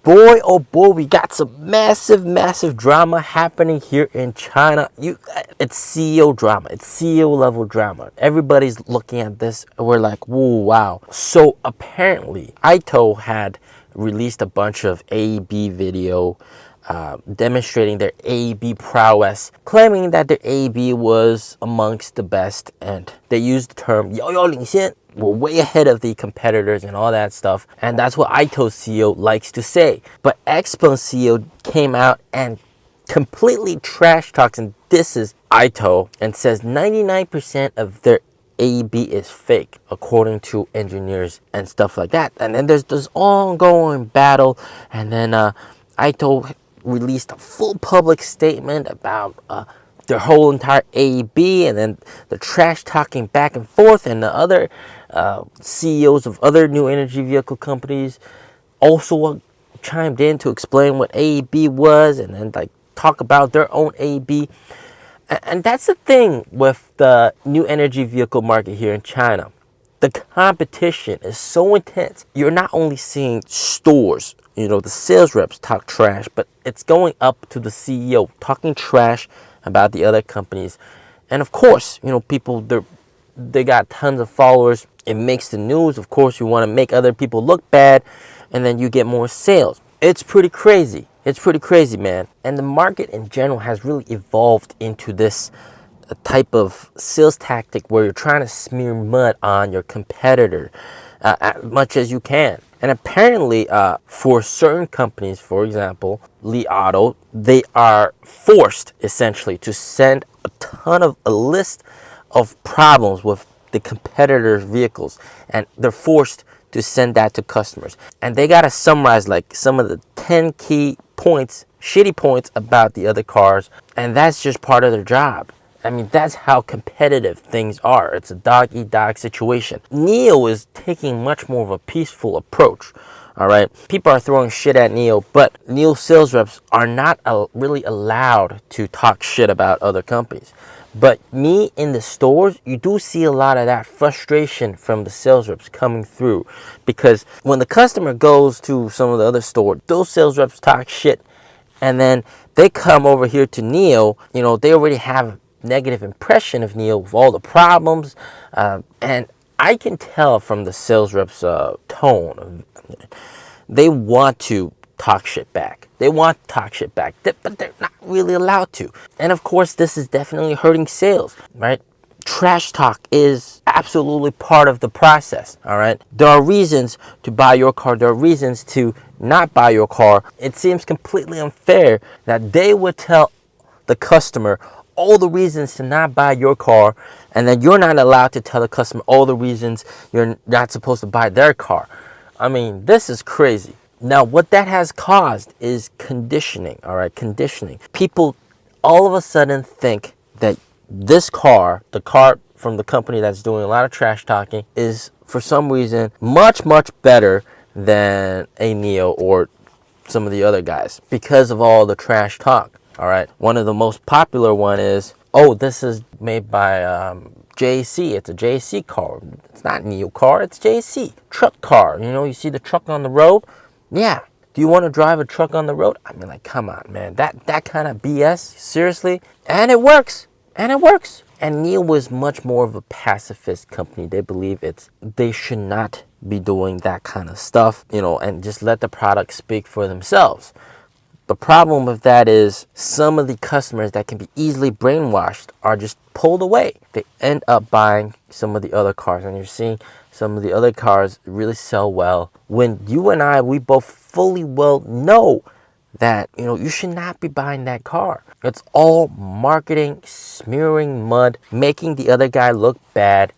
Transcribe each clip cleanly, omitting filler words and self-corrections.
boy, oh boy, we got some massive drama happening here in China. It's CEO drama. It's CEO level drama. Everybody's looking at this. We're like, whoa, wow. So apparently, Ito had released a bunch of AEB video demonstrating their AEB prowess, claiming that their AEB was amongst the best, and they used the term 遥遥领先. We're way ahead of the competitors and all that stuff, and that's what Ito's CEO likes to say. But Xpon's CEO came out and completely trash talks and disses Ito and says 99% of their AEB is fake, according to engineers and stuff like that. And then there's this ongoing battle, and then Ito released a full public statement about their whole entire AEB, and then the trash talking back and forth, and the other CEOs of other new energy vehicle companies also chimed in to explain what AEB was, and then like talk about their own AEB. And that's the thing with the new energy vehicle market here in China. The competition is so intense. You're not only seeing stores, the sales reps talk trash, but it's going up to the CEO talking trash about the other companies. And of course, people, they got tons of followers. It makes the news. Of course, you want to make other people look bad, and then you get more sales. It's pretty crazy. It's pretty crazy, man. And the market in general has really evolved into this type of sales tactic where you're trying to smear mud on your competitor as much as you can. And apparently, for certain companies, for example, Li Auto, they are forced essentially to send a list of problems with the competitors' vehicles, and they're forced to send that to customers. And they gotta summarize like some of the 10 key points, shitty points about the other cars, and that's just part of their job. I mean, that's how competitive things are. It's a dog-eat-dog situation. NIO is taking much more of a peaceful approach. All right, people are throwing shit at NIO, but NIO sales reps are not really allowed to talk shit about other companies. But me in the stores, you do see a lot of that frustration from the sales reps coming through, because when the customer goes to some of the other stores, those sales reps talk shit, and then they come over here to NIO. They already have a negative impression of NIO with all the problems, and I can tell from the sales reps' tone, they want to talk shit back. They want to talk shit back, but they're not really allowed to. And of course, this is definitely hurting sales, right? Trash talk is absolutely part of the process, all right? There are reasons to buy your car. There are reasons to not buy your car. It seems completely unfair that they would tell the customer all the reasons to not buy your car, and then you're not allowed to tell the customer all the reasons you're not supposed to buy their car. I mean, this is crazy. Now, what that has caused is conditioning, all right? Conditioning. People all of a sudden think that this car, the car from the company that's doing a lot of trash talking, is for some reason much better than a NIO or some of the other guys because of all the trash talk, all right? One of the most popular one is, oh, this is made by JC. It's a JC car. It's not a NIO car, it's JC. Truck car. You see the truck on the road? Yeah. Do you want to drive a truck on the road? I mean, like, come on, man. That kind of BS? Seriously? And it works. And NIO was much more of a pacifist company. They believe they should not be doing that kind of stuff, and just let the product speak for themselves. The problem with that is some of the customers that can be easily brainwashed are just pulled away. They end up buying some of the other cars, and you're seeing some of the other cars really sell well, when you and I, we both fully well know that, you should not be buying that car. It's all marketing, smearing mud, making the other guy look bad,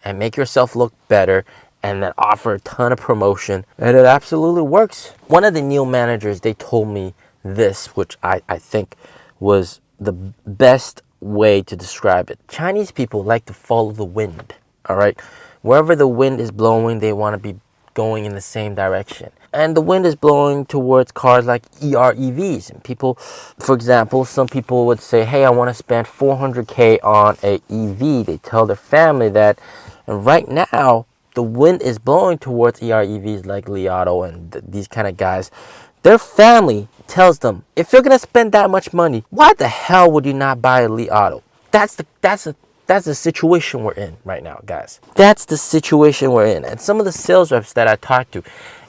and make yourself look better, and then offer a ton of promotion. And it absolutely works. One of the NIO managers, they told me this, which I think was the best way to describe it. Chinese people like to follow the wind, all right? Wherever the wind is blowing, they want to be going in the same direction. And the wind is blowing towards cars like EVs. And people, for example, some people would say, hey, I want to spend $400K on a EV. They tell their family that. And right now, the wind is blowing towards EVs like Li Auto and these kind of guys. Their family tells them, if you're gonna spend that much money, why the hell would you not buy a Li Auto? That's the situation we're in right now, guys. That's the situation we're in. And some of the sales reps that I talked to,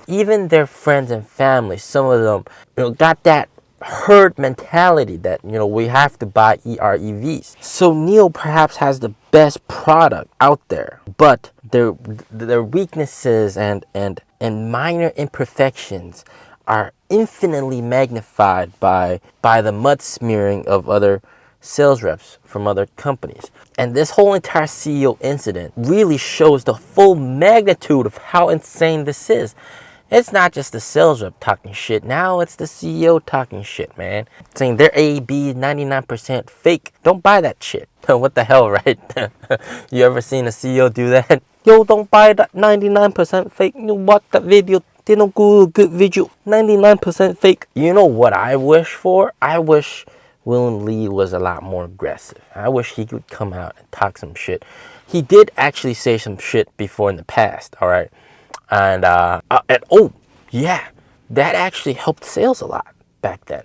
even their friends and family, some of them, got that herd mentality that, we have to buy EREVs. So NIO perhaps has the best product out there, but their weaknesses and minor imperfections are infinitely magnified by the mud smearing of other sales reps from other companies. And this whole entire CEO incident really shows the full magnitude of how insane this is. It's not just the sales rep talking shit. Now it's the CEO talking shit, man. Saying their AB 99% fake. Don't buy that shit. What the hell, right? You ever seen a CEO do that? Yo, don't buy that 99% fake. You watch that video. They don't go good video. 99% fake. You know what I wish for? I wish William Lee was a lot more aggressive. I wish he could come out and talk some shit. He did actually say some shit before in the past, all right? And oh yeah, that actually helped sales a lot back then.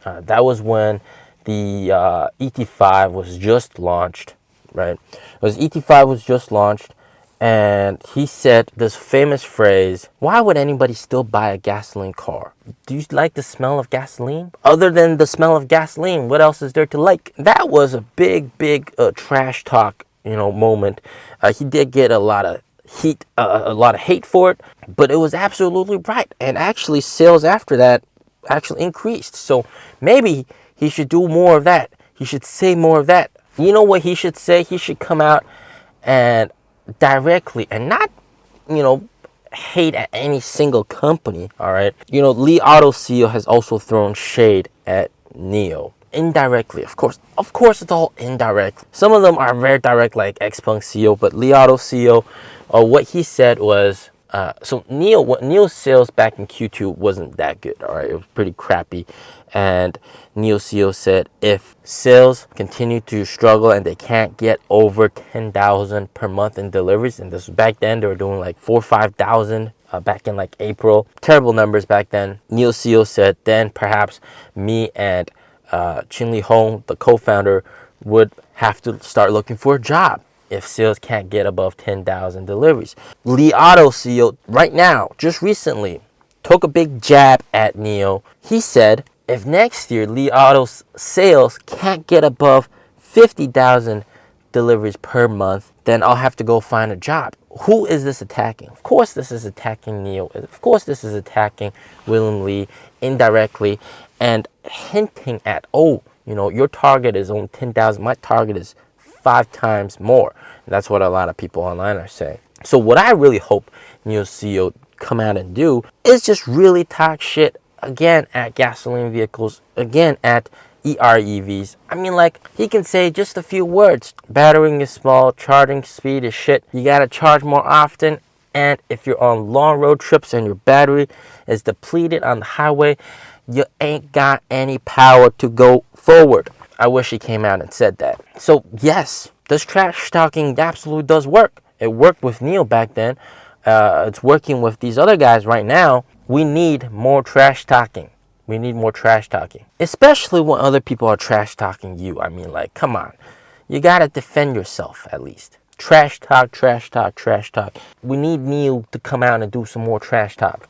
That was when the ET5 was just launched, right? It was ET5 was just launched, and he said this famous phrase: "Why would anybody still buy a gasoline car? Do you like the smell of gasoline? Other than the smell of gasoline, what else is there to like?" That was a big trash talk, moment. He did get a lot of hate for it, but it was absolutely right. And actually sales after that actually increased. So maybe he should do more of that. He should say more of that. You know what he should say? He should come out and directly, and not hate at any single company. All right, Li Auto CEO has also thrown shade at NIO indirectly. Of course it's all indirect. Some of them are very direct, like Xpeng CEO, but Li Auto CEO, what he said was, so NIO's sales back in Q2 wasn't that good, all right? It was pretty crappy. And NIO CEO said if sales continue to struggle and they can't get over 10,000 per month in deliveries, and this was back then, they were doing like 4,000 or 5,000 back in like April. Terrible numbers back then. NIO CEO said then perhaps me and Chin Lee Hong, the co-founder, would have to start looking for a job if sales can't get above 10,000 deliveries. Li Auto CEO right now, just recently, took a big jab at NIO. He said if next year Li Auto's sales can't get above 50,000 deliveries per month, then I'll have to go find a job. Who is this attacking? Of course this is attacking NIO. Of course this is attacking William Lee indirectly, and hinting at, your target is only 10,000. My target is 5 times more. And that's what a lot of people online are saying. So what I really hope NIO's CEO come out and do is just really talk shit again at gasoline vehicles, again at EREVs. I mean, like, he can say just a few words. Battery is small, charging speed is shit. You gotta charge more often. And if you're on long road trips and your battery is depleted on the highway, you ain't got any power to go forward. I wish he came out and said that. So yes, this trash talking absolutely does work. It worked with NIO back then. It's working with these other guys right now. We need more trash talking. We need more trash talking. Especially when other people are trash talking you. I mean, like, come on. You gotta defend yourself at least. Trash talk, trash talk, trash talk. We need NIO to come out and do some more trash talk.